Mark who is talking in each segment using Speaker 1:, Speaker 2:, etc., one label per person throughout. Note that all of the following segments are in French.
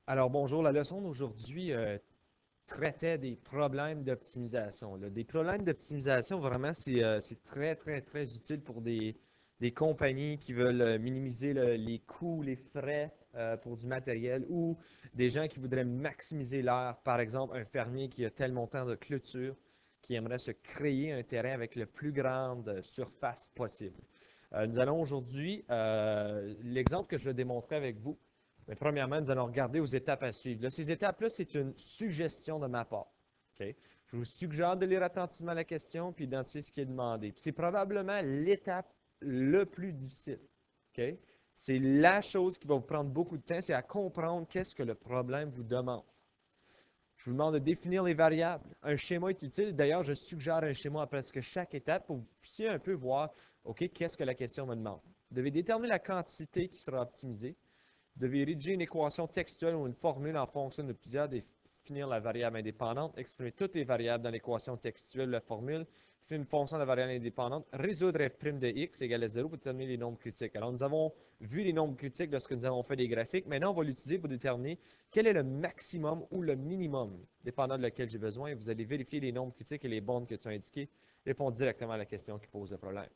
Speaker 1: Alors bonjour, la leçon d'aujourd'hui traitait des problèmes d'optimisation. Des problèmes d'optimisation, vraiment, c'est très, très, très utile pour des compagnies qui veulent minimiser les coûts, les frais pour du matériel ou des gens qui voudraient maximiser l'air. Par exemple, un fermier qui a tel montant de clôture qui aimerait se créer un terrain avec la plus grande surface possible. Nous allons aujourd'hui, l'exemple que je vais démontrer avec vous, mais premièrement, nous allons regarder aux étapes à suivre. Là, ces étapes-là, c'est une suggestion de ma part. OK? Je vous suggère de lire attentivement la question puis d'identifier ce qui est demandé. C'est probablement l'étape le plus difficile. OK? C'est la chose qui va vous prendre beaucoup de temps, c'est à comprendre qu'est-ce que le problème vous demande. Je vous demande de définir les variables. Un schéma est utile. D'ailleurs, je suggère un schéma à presque chaque étape pour que vous puissiez un peu voir, OK, qu'est-ce que la question me demande. Vous devez déterminer la quantité qui sera optimisée. Vous devez rédiger une équation textuelle ou une formule en fonction de plusieurs, définir la variable indépendante, exprimer toutes les variables dans l'équation textuelle ou la formule, définir une fonction de la variable indépendante, résoudre f' de x égale à 0 pour déterminer les nombres critiques. Alors, nous avons vu les nombres critiques lorsque nous avons fait des graphiques. Maintenant, on va l'utiliser pour déterminer quel est le maximum ou le minimum, dépendant de lequel j'ai besoin. Et vous allez vérifier les nombres critiques et les bornes que tu as indiquées. Répondre directement à la question qui pose le problème.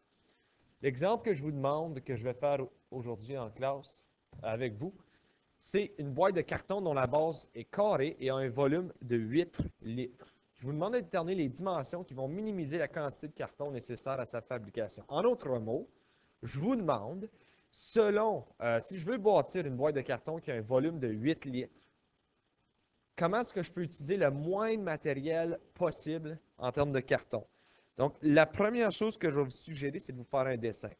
Speaker 1: L'exemple que je vous demande, que je vais faire aujourd'hui en classe avec vous, c'est une boîte de carton dont la base est carrée et a un volume de 8 litres. Je vous demande de déterminer les dimensions qui vont minimiser la quantité de carton nécessaire à sa fabrication. En d'autres mots, je vous demande, selon, si je veux bâtir une boîte de carton qui a un volume de 8 litres, comment est-ce que je peux utiliser le moins de matériel possible en termes de carton? Donc, la première chose que je vais vous suggérer, c'est de vous faire un dessin.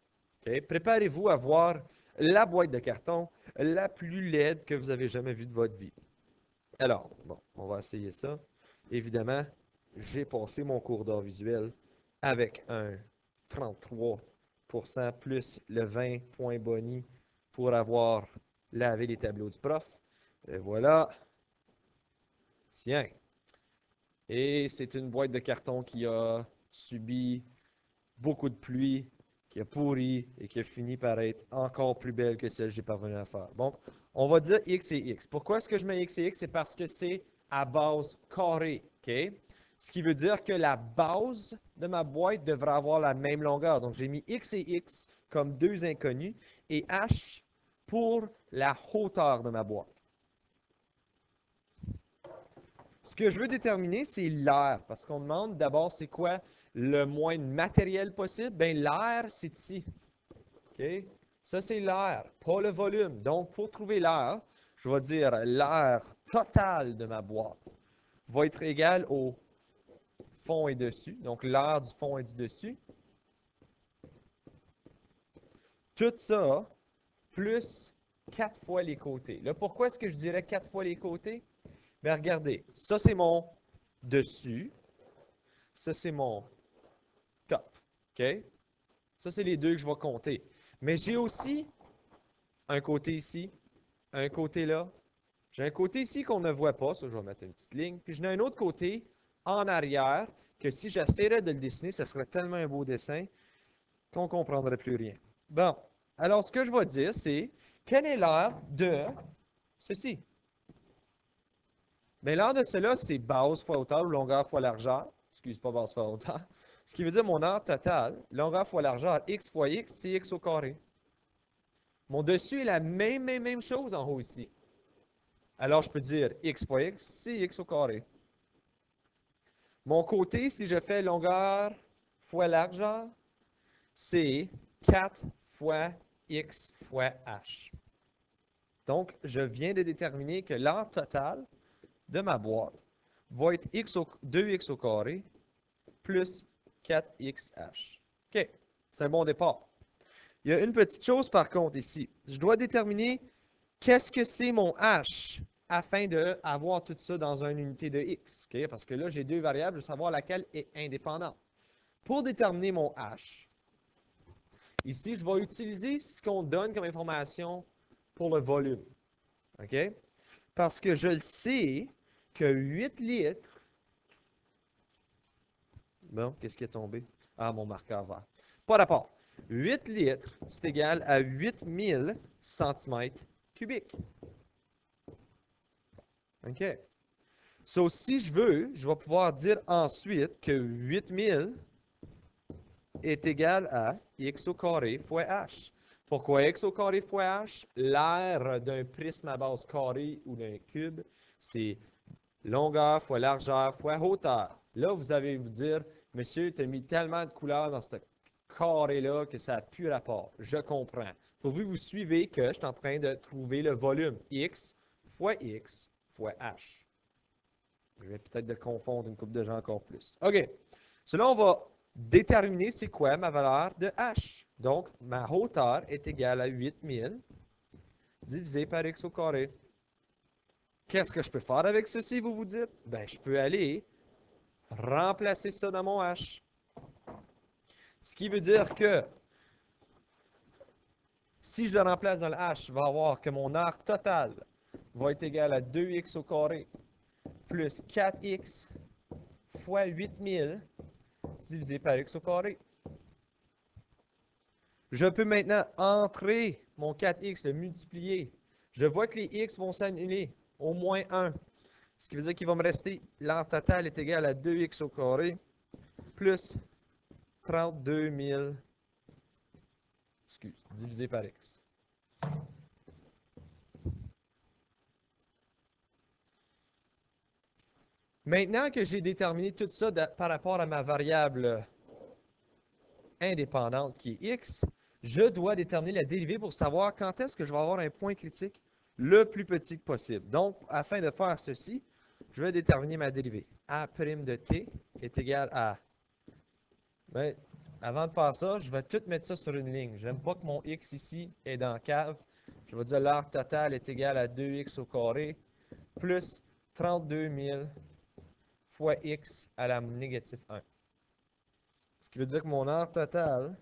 Speaker 1: Okay? Préparez-vous à voir la boîte de carton la plus laide que vous avez jamais vue de votre vie. Alors, bon, on va essayer ça. Évidemment, j'ai passé mon cours d'art visuel avec un 33% plus le 20 points boni pour avoir lavé les tableaux du prof. Et voilà. Tiens. Et c'est une boîte de carton qui a subi beaucoup de pluie, qui a pourri et qui a fini par être encore plus belle que celle que j'ai parvenu à faire. Bon, on va dire X et X. Pourquoi est-ce que je mets X et X? C'est parce que c'est à base carrée. OK? Ce qui veut dire que la base de ma boîte devrait avoir la même longueur. Donc, j'ai mis X et X comme deux inconnus et H pour la hauteur de ma boîte. Ce que je veux déterminer, c'est l'air, parce qu'on demande d'abord c'est quoi le moins de matériel possible. Bien, l'air, c'est ici. OK? Ça, c'est l'air, pas le volume. Donc, pour trouver l'air, je vais dire l'air total de ma boîte va être égal au fond et dessus. Donc, l'air du fond et du dessus. Tout ça, plus 4 fois les côtés. Là, pourquoi est-ce que je dirais 4 fois les côtés? Bien, regardez, ça, c'est mon dessus. Ça, c'est mon top. OK? Ça, c'est les deux que je vais compter. Mais j'ai aussi un côté ici, un côté là. J'ai un côté ici qu'on ne voit pas, ça, je vais mettre une petite ligne. Puis j'en ai un autre côté en arrière que si j'essaierais de le dessiner, ce serait tellement un beau dessin qu'on ne comprendrait plus rien. Bon, alors ce que je vais dire, c'est quel est l'air de ceci? Bien, l'air de cela, c'est base fois hauteur ou longueur fois largeur. Excuse, pas base fois hauteur. Ce qui veut dire mon aire totale, longueur fois largeur, x fois x, c'est x au carré. Mon dessus est la même chose en haut ici. Alors, je peux dire x fois x, c'est x au carré. Mon côté, si je fais longueur fois largeur, c'est 4 fois x fois h. Donc, je viens de déterminer que l'aire totale de ma boîte va être 2x au carré plus 4xh. OK, c'est un bon départ. Il y a une petite chose par contre ici. Je dois déterminer qu'est-ce que c'est mon h afin d'avoir tout ça dans une unité de x. Okay? Parce que là, j'ai deux variables, je veux savoir laquelle est indépendante. Pour déterminer mon h, ici, je vais utiliser ce qu'on donne comme information pour le volume. OK? Parce que je le sais que 8 litres. Bon, qu'est-ce qui est tombé? Ah, mon marqueur vert. Pas rapport. 8 litres, c'est égal à 8000 cm3. OK. So, si je veux, je vais pouvoir dire ensuite que 8000 est égal à x au carré fois h. Pourquoi x au carré fois h? L'aire d'un prisme à base carrée ou d'un cube, c'est longueur fois largeur fois hauteur. Là, vous allez vous dire, monsieur, tu as mis tellement de couleurs dans ce carré-là que ça n'a plus rapport. Je comprends. Pour vous, vous suivez que je suis en train de trouver le volume x fois h. Je vais peut-être de confondre une couple de gens encore plus. OK. Cela, on va déterminer c'est quoi ma valeur de h. Donc, ma hauteur est égale à 8000 divisé par x au carré. Qu'est-ce que je peux faire avec ceci, vous vous dites? Ben, je peux aller remplacer ça dans mon h. Ce qui veut dire que si je le remplace dans le h, je vais avoir que mon arc total va être égal à 2x au carré plus 4x fois 8000 divisé par x au carré. Je peux maintenant entrer mon 4x, le multiplier. Je vois que les x vont s'annuler, au moins 1. Ce qui veut dire qu'il va me rester, l'arc total est égal à 2x au carré plus 32 000, divisé par x. Maintenant que j'ai déterminé tout ça par rapport à ma variable indépendante qui est x, je dois déterminer la dérivée pour savoir quand est-ce que je vais avoir un point critique le plus petit possible. Donc, afin de faire ceci, je vais déterminer ma dérivée. A' de t est égal à... Bien, avant de faire ça, je vais tout mettre ça sur une ligne. Je n'aime pas que mon x ici est dans la cave. Je vais dire l'arc total est égal à 2x au carré plus 32 000 fois x à la négative 1. Ce qui veut dire que mon arc total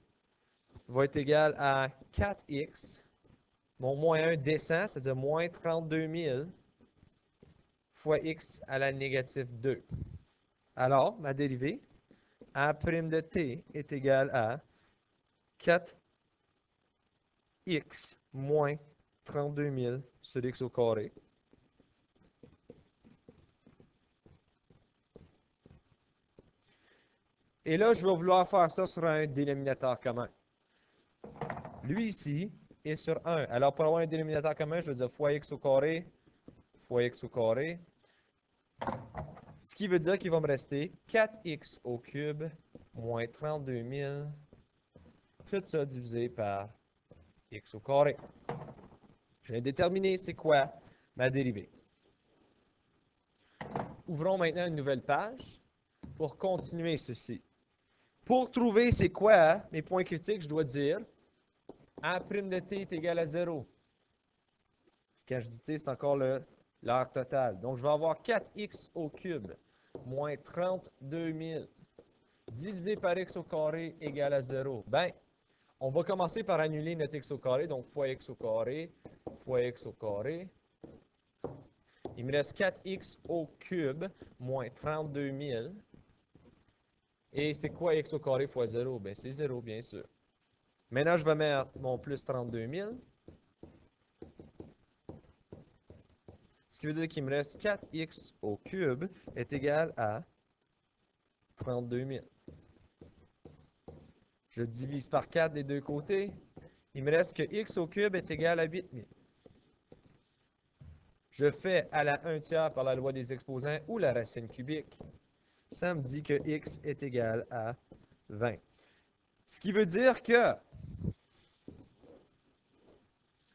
Speaker 1: va être égal à 4x. Mon moins 1 descend, c'est-à-dire moins 32 000 fois x à la négative 2. Alors, ma dérivée, A' de t est égal à 4x moins 32 000 sur x au carré. Et là, je vais vouloir faire ça sur un dénominateur commun. Lui ici est sur 1. Alors, pour avoir un dénominateur commun, je vais dire fois x au carré, fois x au carré. Ce qui veut dire qu'il va me rester 4x au cube moins 32 000, tout ça divisé par x au carré. Je viens de déterminer c'est quoi ma dérivée. Ouvrons maintenant une nouvelle page pour continuer ceci. Pour trouver c'est quoi mes points critiques, je dois dire A' de t est égal à 0. Quand je dis t, c'est encore l'arc total. Donc, je vais avoir 4x au cube moins 32 000 divisé par x au carré égale à 0. Bien, on va commencer par annuler notre x au carré, donc fois x au carré, fois x au carré. Il me reste 4x au cube moins 32 000. Et c'est quoi x au carré fois 0? Bien, c'est 0, bien sûr. Maintenant, je vais mettre mon plus 32 000. Ce qui veut dire qu'il me reste 4x au cube est égal à 32 000. Je divise par 4 des deux côtés. Il me reste que x au cube est égal à 8 000. Je fais à la 1 tiers par la loi des exposants ou la racine cubique. Ça me dit que x est égal à 20. Ce qui veut dire que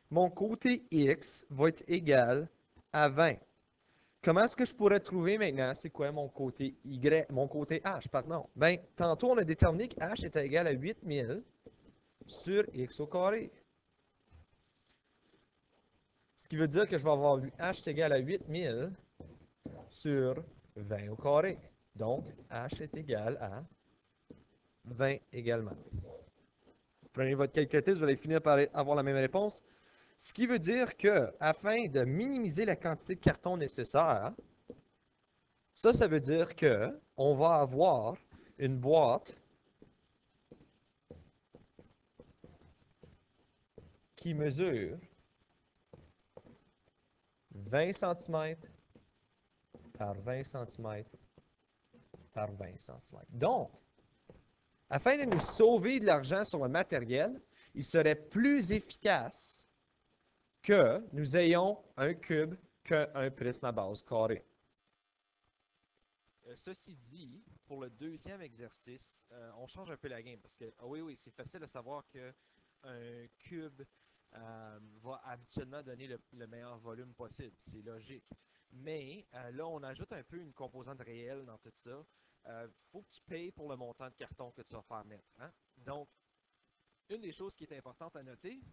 Speaker 1: mon côté x va être égal à 20. Comment est-ce que je pourrais trouver maintenant c'est quoi mon côté y, mon côté h, pardon? Bien, tantôt on a déterminé que h est égal à 8000 sur x au carré. Ce qui veut dire que je vais avoir h est égal à 8000 sur 20 au carré. Donc, h est égal à 20 également. Prenez votre calculatrice, vous allez finir par avoir la même réponse. Ce qui veut dire que, afin de minimiser la quantité de carton nécessaire, ça veut dire que on va avoir une boîte qui mesure 20 cm par 20 cm par 20 cm. Donc, afin de nous sauver de l'argent sur le matériel, il serait plus efficace que nous ayons un cube qu'un prisme à base carrée. Ceci dit, pour le deuxième exercice, on change un peu la game parce que, oui, c'est facile de savoir qu'un cube va habituellement donner le meilleur volume possible. C'est logique. Mais là, on ajoute un peu une composante réelle dans tout ça. Faut que tu payes pour le montant de carton que tu vas faire mettre. Hein? Donc, une des choses qui est importante à noter,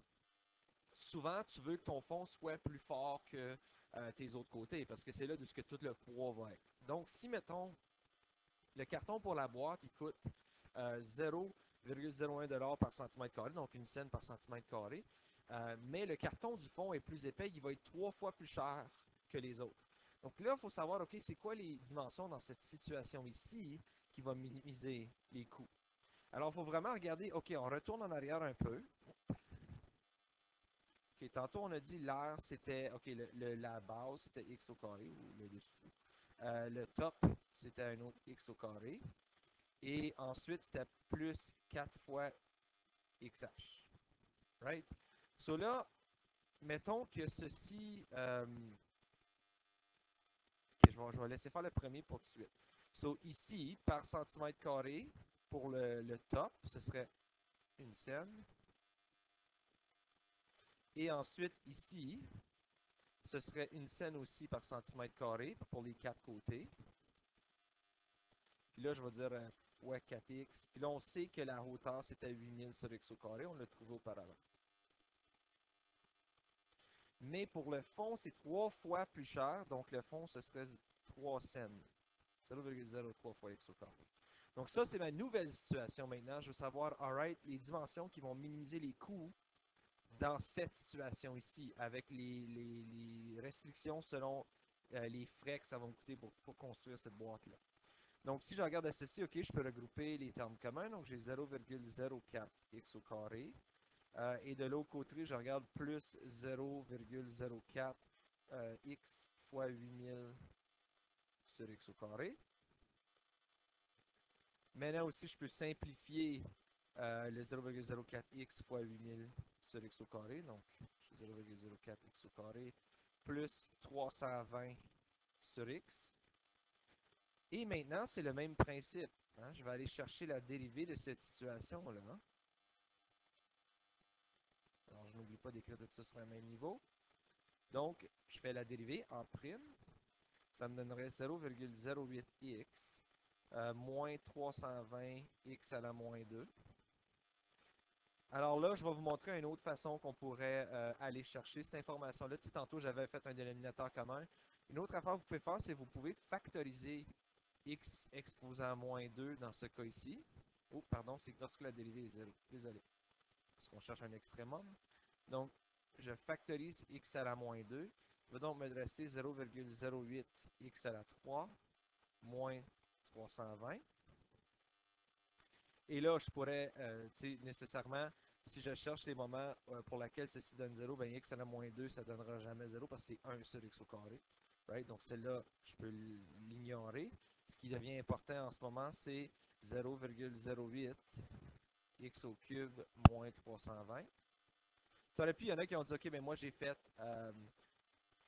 Speaker 1: souvent, tu veux que ton fond soit plus fort que tes autres côtés, parce que c'est là où tout le poids va être. Donc, si, mettons, le carton pour la boîte, il coûte 0,01 $ par centimètre carré, donc une scène par centimètre carré, mais le carton du fond est plus épais, il va être 3 fois plus cher que les autres. Donc là, il faut savoir, OK, c'est quoi les dimensions dans cette situation ici qui va minimiser les coûts. Alors, il faut vraiment regarder, OK, on retourne en arrière un peu. OK, tantôt, on a dit l'air, c'était, OK, la base, c'était x au carré, ou le dessous. Le top, c'était un autre x au carré. Et ensuite, c'était plus 4 fois xh. Right? So là, mettons que ceci... OK, je vais laisser faire le premier pour tout de suite. So ici, par centimètre carré, pour le top, ce serait une scène. Et ensuite, ici, ce serait une scène aussi par centimètre carré pour les quatre côtés. Puis là, je vais dire fois 4x. Puis là, on sait que la hauteur, c'était 8000 sur x au carré. On l'a trouvé auparavant. Mais pour le fond, c'est 3 fois plus cher. Donc, le fond, ce serait 3 cents. 0,03 fois x au carré. Donc, ça, c'est ma nouvelle situation maintenant. Je veux savoir, alright, les dimensions qui vont minimiser les coûts dans cette situation ici, avec les restrictions selon les frais que ça va me coûter pour construire cette boîte-là. Donc, si je regarde à ceci, OK, je peux regrouper les termes communs. Donc, j'ai 0,04 x au carré. Et de l'autre côté, je regarde plus 0,04 x fois 8000 sur x au carré. Maintenant aussi, je peux simplifier le 0,04x fois 8000 sur x au carré. Donc, 0,04x au carré plus 320 sur x. Et maintenant, c'est le même principe. Hein? Je vais aller chercher la dérivée de cette situation-là. Alors, je n'oublie pas d'écrire tout ça sur le même niveau. Donc, je fais la dérivée en prime. Ça me donnerait 0,08x moins 320x à la moins 2. Alors là, je vais vous montrer une autre façon qu'on pourrait aller chercher cette information-là. Tantôt, j'avais fait un dénominateur commun. Une autre affaire que vous pouvez faire, c'est que vous pouvez factoriser x exposant à moins 2 dans ce cas ici. Oh, pardon, c'est lorsque la dérivée est 0. Désolé. Parce qu'on cherche un extrémum. Donc, je factorise x à la moins 2. Il va donc me rester 0,08 x à la 3 moins 320. Et là, je pourrais, nécessairement, si je cherche les moments pour lesquels ceci donne 0, bien x à la moins 2, ça ne donnera jamais 0 parce que c'est 1 sur x au carré. Right? Donc, celle-là, je peux l'ignorer. Ce qui devient important en ce moment, c'est 0,08 x au cube moins 320. Tu aurais pu, il y en a qui ont dit, OK, mais moi, j'ai fait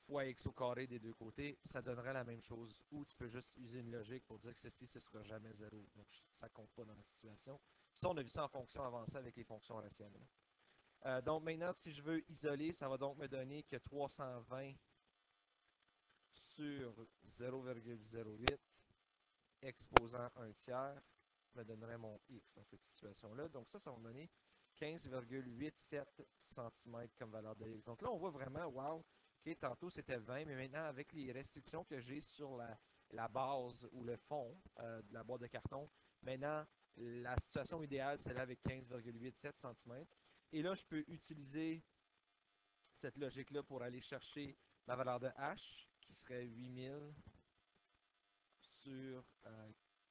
Speaker 1: fois x au carré des deux côtés, ça donnerait la même chose. Ou tu peux juste user une logique pour dire que ceci, ce ne sera jamais 0. Donc, ça ne compte pas dans la situation. Puis ça, on a vu ça en fonction avancée avec les fonctions rationnelles. Donc, maintenant, si je veux isoler, ça va donc me donner que 320 sur 0,08 exposant 1 tiers me donnerait mon x dans cette situation-là. Donc, ça va me donner 15,87 cm comme valeur de x. Donc là, on voit vraiment, wow, OK, tantôt c'était 20, mais maintenant, avec les restrictions que j'ai sur la base ou le fond de la boîte de carton, maintenant, la situation idéale, c'est là avec 15,87 cm. Et là, je peux utiliser cette logique-là pour aller chercher la valeur de h, qui serait 8000 sur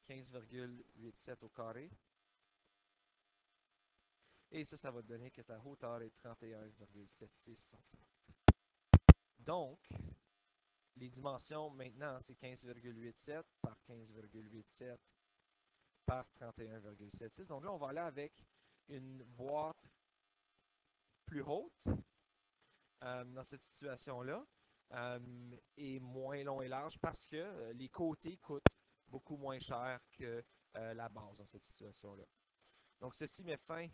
Speaker 1: 15,87 au carré. Et ça va te donner que ta hauteur est 31,76 cm. Donc, les dimensions maintenant, c'est 15,87 par 15,87 par 31,76. Donc là, on va aller avec une boîte plus haute dans cette situation-là et moins long et large parce que les côtés coûtent beaucoup moins cher que la base dans cette situation-là. Donc, ceci met fin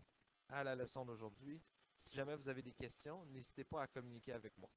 Speaker 1: à la leçon d'aujourd'hui. Si jamais vous avez des questions, n'hésitez pas à communiquer avec moi.